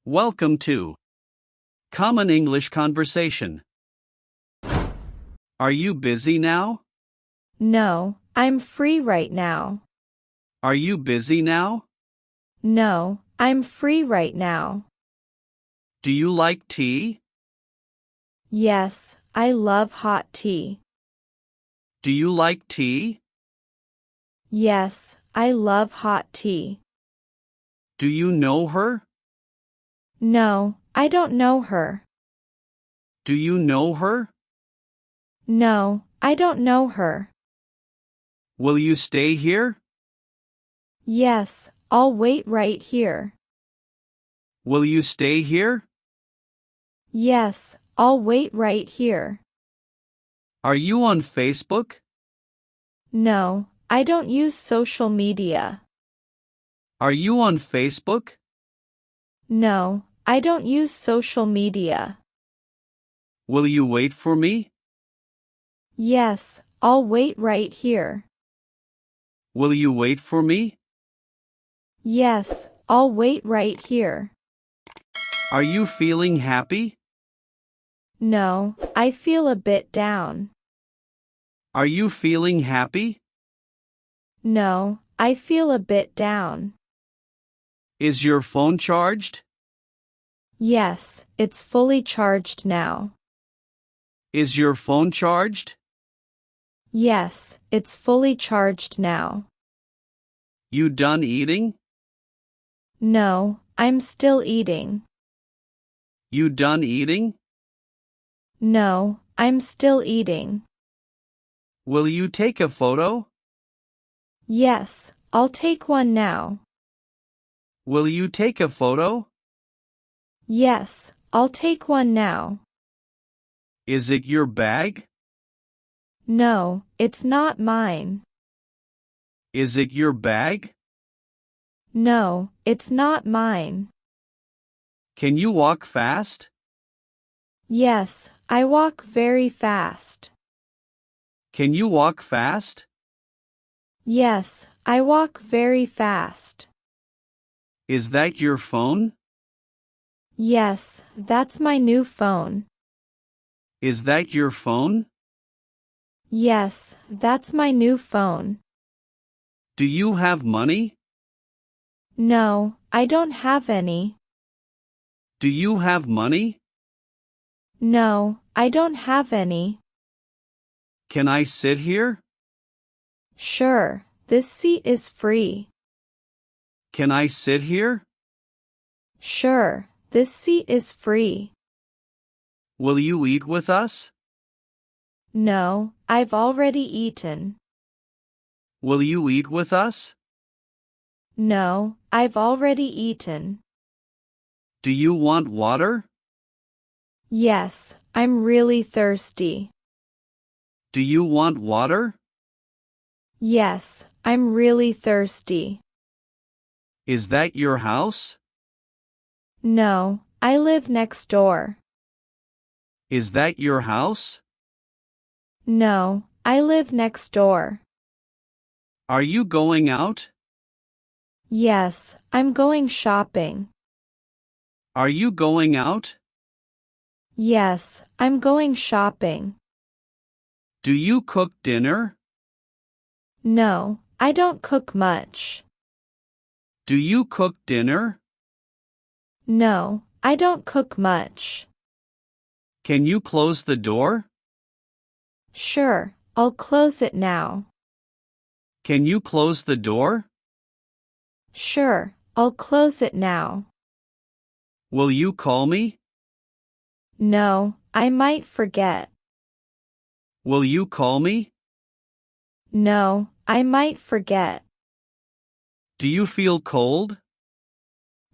Welcome to Common English Conversation. Are you busy now? No, I'm free right now. Are you busy now? No, I'm free right now. Do you like tea? Yes, I love hot tea. Do you like tea? Yes, I love hot tea. Do you know her? No, I don't know her. Do you know her? No, I don't know her. Will you stay here? Yes, I'll wait right here. Will you stay here? Yes, I'll wait right here. Are you on Facebook? No, I don't use social media. Are you on Facebook? No, I don't use social media. Will you wait for me? Yes, I'll wait right here. Will you wait for me? Yes, I'll wait right here. Are you feeling happy? No, I feel a bit down. Are you feeling happy? No, I feel a bit down. Is your phone charged? Yes, it's fully charged now. Is your phone charged? Yes, it's fully charged now. You done eating? No, I'm still eating. You done eating? No, I'm still eating. Will you take a photo? Yes, I'll take one now. Will you take a photo? Yes, I'll take one now. Is it your bag? No, it's not mine. Is it your bag? No, it's not mine. Can you walk fast? Yes, I walk very fast. Can you walk fast? Yes, I walk very fast. Is that your phone? Yes, that's my new phone. Is that your phone? Yes, that's my new phone. Do you have money? No, I don't have any. Do you have money? No, I don't have any. Can I sit here? Sure, this seat is free. Can I sit here? Sure, this seat is free. Will you eat with us? No, I've already eaten. Will you eat with us? No, I've already eaten. Do you want water? Yes, I'm really thirsty. Do you want water? Yes, I'm really thirsty. Is that your house? No, I live next door. Is that your house? No, I live next door. Are you going out? Yes, I'm going shopping. Are you going out? Yes, I'm going shopping. Do you cook dinner? No, I don't cook much. Do you cook dinner? No, I don't cook much. Can you close the door? Sure, I'll close it now. Can you close the door? Sure, I'll close it now. Will you call me? No, I might forget. Will you call me? No, I might forget. Do you feel cold?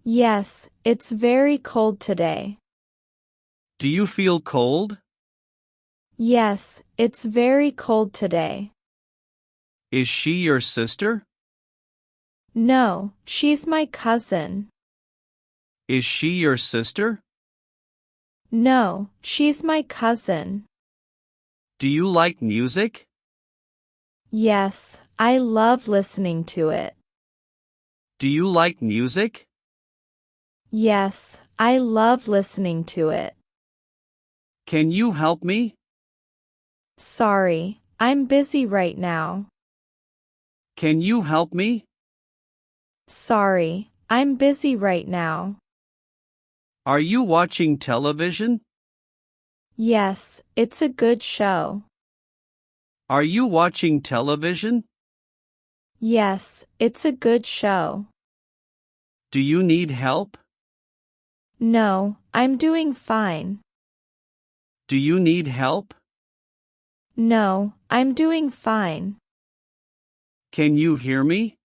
Yes, it's very cold today. Do you feel cold? Yes, it's very cold today. Is she your sister? No, she's my cousin. Is she your sister? No, she's my cousin. Do you like music? Yes, I love listening to it. Do you like music? Yes, I love listening to it. Can you help me? Sorry, I'm busy right now. Can you help me? Sorry, I'm busy right now. Are you watching television? Yes, it's a good show. Are you watching television? Yes, it's a good show. Do you need help? No, I'm doing fine. Do you need help? No, I'm doing fine. Can you hear me?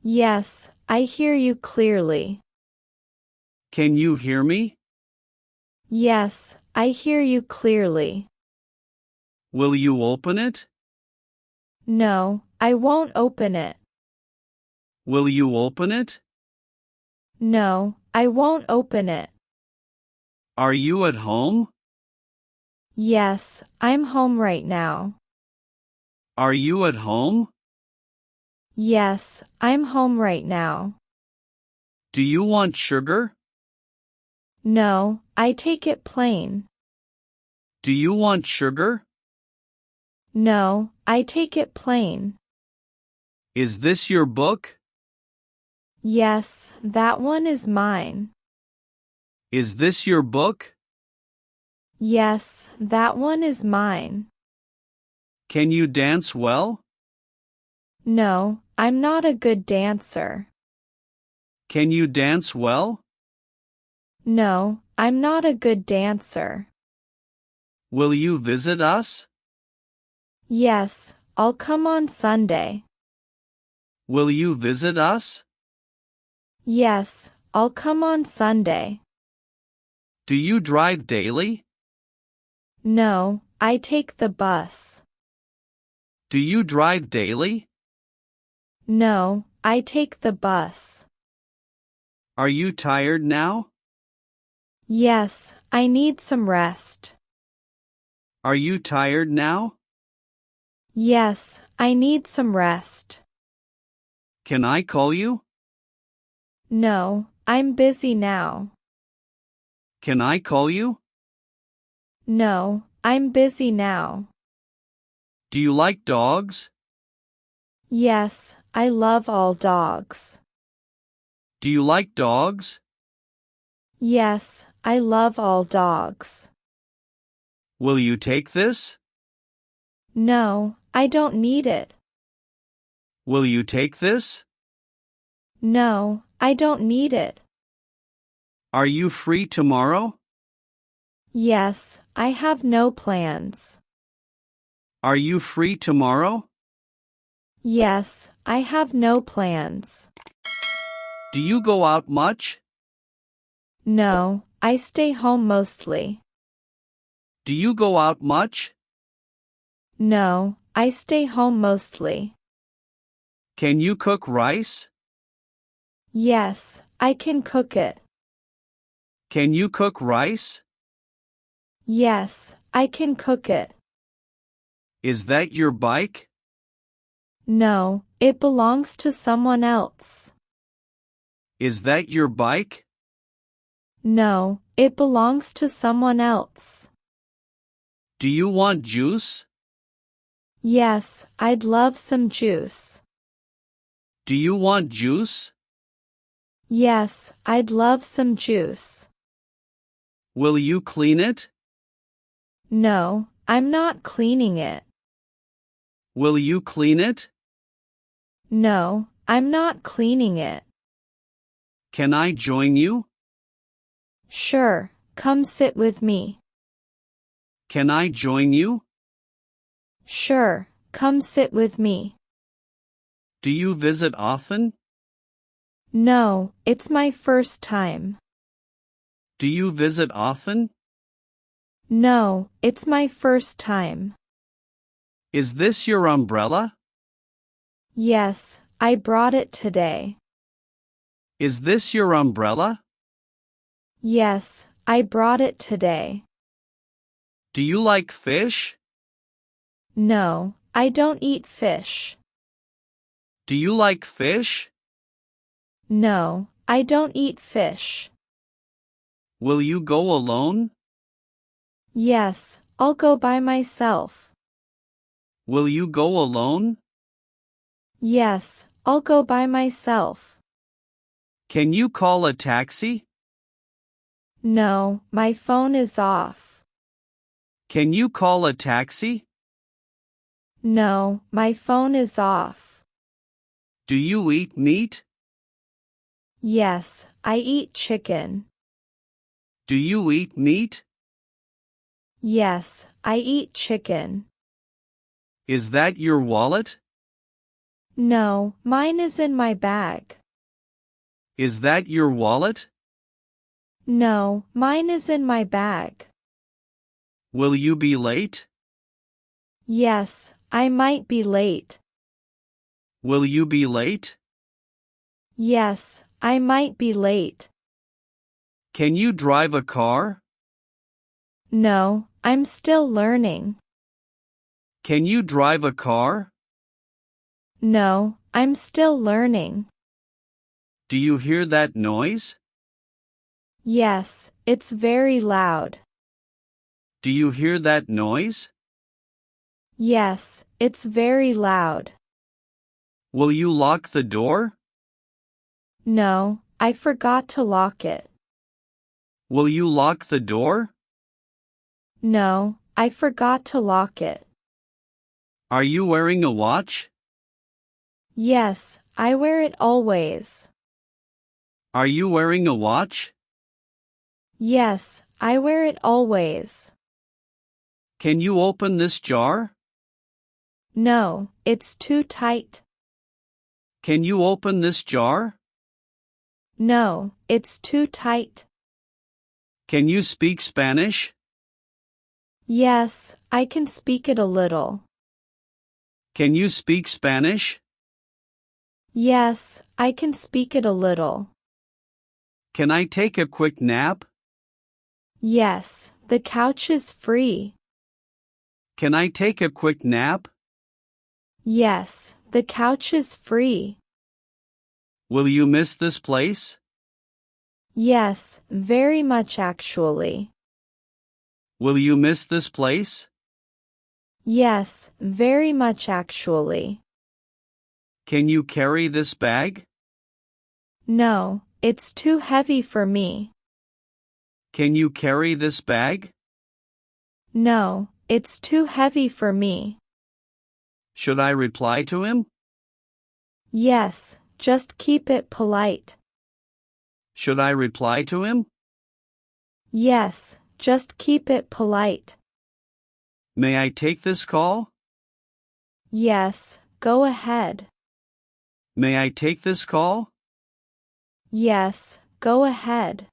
Yes, I hear you clearly. Can you hear me? Yes, I hear you clearly. Will you open it? No, I won't open it. Will you open it? No, I won't open it. Are you at home? Yes, I'm home right now. Are you at home? Yes, I'm home right now. Do you want sugar? No, I take it plain. Do you want sugar? No, I take it plain. Is this your book? Yes, that one is mine. Is this your book? Yes, that one is mine. Can you dance well? No, I'm not a good dancer. Can you dance well? No, I'm not a good dancer. Will you visit us? Yes, I'll come on Sunday. Will you visit us? Yes, I'll come on Sunday. Do you drive daily? No, I take the bus. Do you drive daily? No, I take the bus. Are you tired now? Yes, I need some rest. Are you tired now? Yes, I need some rest. Can I call you? No, I'm busy now. Can I call you? No, I'm busy now. Do you like dogs? Yes, I love all dogs. Do you like dogs? Yes, I love all dogs. Will you take this? No, I don't need it. Will you take this? No, I don't need it. Are you free tomorrow? Yes, I have no plans. Are you free tomorrow? Yes, I have no plans. Do you go out much? No, I stay home mostly. Do you go out much? No, I stay home mostly. Can you cook rice? Yes, I can cook it. Can you cook rice? Yes, I can cook it. Is that your bike? No, it belongs to someone else. Is that your bike? No, it belongs to someone else. Do you want juice? Yes, I'd love some juice. Do you want juice? Yes, I'd love some juice. Will you clean it? No, I'm not cleaning it. Will you clean it? No, I'm not cleaning it. Can I join you? Sure, come sit with me. Can I join you? Sure, come sit with me. Do you visit often? No, it's my first time. Do you visit often? No, it's my first time. Is this your umbrella? Yes, I brought it today. Is this your umbrella? Yes, I brought it today. Do you like fish? No, I don't eat fish. Do you like fish? No, I don't eat fish. Will you go alone? Yes, I'll go by myself. Will you go alone? Yes, I'll go by myself. Can you call a taxi? No, my phone is off. Can you call a taxi? No, my phone is off. Do you eat meat? Yes, I eat chicken. Do you eat meat? Yes, I eat chicken. Is that your wallet? No, mine is in my bag. Is that your wallet? No, mine is in my bag. Will you be late? Yes, I might be late. Will you be late? Yes, I might be late. Can you drive a car? No, I'm still learning. Can you drive a car? No, I'm still learning. Do you hear that noise? Yes, it's very loud. Do you hear that noise? Yes, it's very loud. Will you lock the door? No, I forgot to lock it. Will you lock the door? No, I forgot to lock it. Are you wearing a watch? Yes, I wear it always. Are you wearing a watch? Yes, I wear it always. Can you open this jar? No, it's too tight. Can you open this jar? No, it's too tight. Can you speak Spanish? Yes, I can speak it a little. Can you speak Spanish? Yes, I can speak it a little. Can I take a quick nap? Yes, the couch is free. Can I take a quick nap? Yes, the couch is free. Will you miss this place? Yes, very much actually. Will you miss this place? Yes, very much actually. Can you carry this bag? No, it's too heavy for me. Can you carry this bag? No, it's too heavy for me. Should I reply to him? Yes, just keep it polite. Should I reply to him? Yes, just keep it polite. May I take this call? Yes, go ahead. May I take this call? Yes, go ahead.